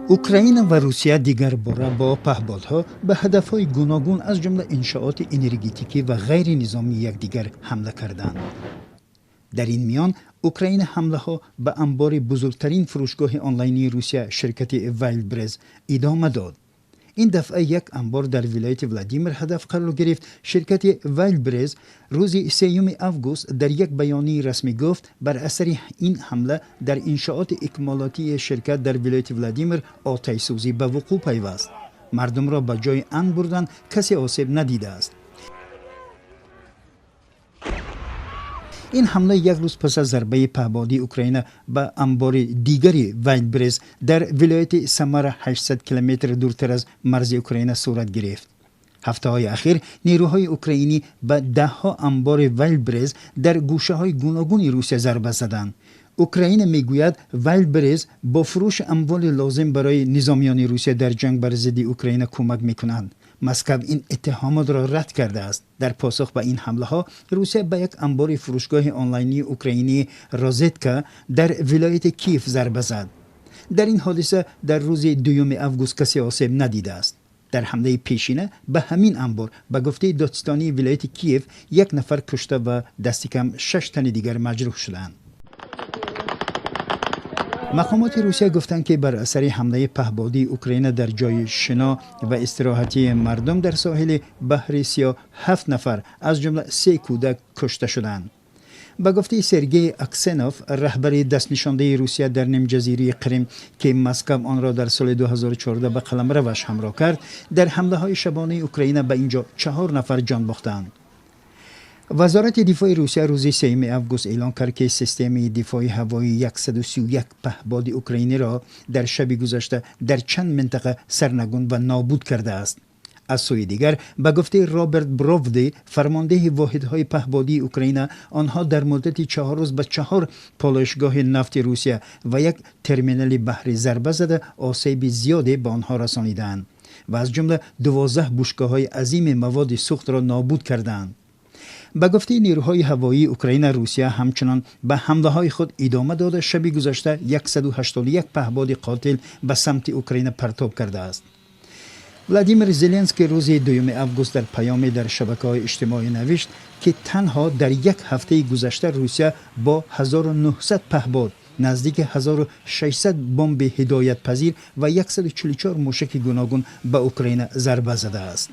اوکراین و روسیه دیگر باره با پهپادها به هدفهای گوناگون از جمله انشاءات انرژتیکی و غیر نظامی یکدیگر حمله کردند. در این میان اوکراین حمله ها به انبار بزرگترین فروشگاه آنلاینی روسیه شرکت وایلدبرز ادامه داد. این دفعه یک انبار در ولایت ولادیمیر هدف قرار گرفت. شرکت وایلدبرز روز 3 آگوست در یک بیانیه رسمی گفت بر اثر این حمله در انشاءات اکمالاتی شرکت در ولایت ولادیمیر آتش سوزی به وقوع پیوست. مردم را به جای امن بردند، کسی آسیب ندیده است. این حمله یک روز پس از ضربه پهپادی اوکراین به انبار دیگری وایلدبرز در ولایت سمر 800 کیلومتر دورتر از مرز اوکراین صورت گرفت. هفته‌های اخیر نیروهای اوکراینی به ده‌ها انبار وایلدبرز در گوشه‌های گوناگون روسیه ضربه زدند. اوکراین میگوید وایلدبرز با فروش اموال لازم برای نظامیان روسیه در جنگ بر ضد اوکراین کمک میکنند. مسکو این اتهامات را رد کرده است. در پاسخ به این حمله ها روسیه به یک انبار فروشگاه آنلاینی اوکراینی رازتکا در ولایت کیف ضربه زد. در این حادثه در روز 2 آگوست کسی آسیب ندیده است. در حمله پیشینه به همین انبار به گفته دادستانی ولایت کیف 1 نفر کشته و دست کم 6 تن دیگر مجروح شدند. مقامات روسیه گفتند که بر اثر حمله پهپادی اوکراین در جای شنا و استراحتی مردم در ساحل بحر سیاه 7 نفر از جمله 3 کودک کشته شدند. به گفته سرگئی اکسنوف، رهبر دست نشانده روسیه در نیم جزیره کریم که مسکو آن را در سال 2014 به قلمروش همراه کرد، در حمله های شبانه اوکراین به اینجا 4 نفر جان باختند. وزارت دفاع روسیه روز 3 آگوست اعلام کرد که سیستم دفاع هوایی 131 پهپاد اوکراینی را در شب گذشته در چند منطقه سرنگون و نابود کرده است. از سوی دیگر به گفته رابرت بروودی، فرمانده واحدهای پهپادی اوکراین، آنها در مدت 4 روز به 4 پالایشگاه نفت روسیه و یک ترمینال بحری ضربه زده آسیب زیادی به آنها رسانیدند و از جمله 12 بشکه‌های عظیم مواد سوخت را نابود کردند. به گفته نیروهای هوایی اوکراین، روسیه همچنان به حمله های خود ادامه داده شب گذشته 181 پهپاد قاتل به سمت اوکراین پرتاب کرده است. ولادیمیر زلنسکی روز 2 آگوست در پیامی در شبکه‌های اجتماعی نوشت که تنها در یک هفته گذشته روسیه با 1900 پهپاد، نزدیک 1600 بمب هدایت پذیر و 144 موشک گوناگون به اوکراین ضربه زده است.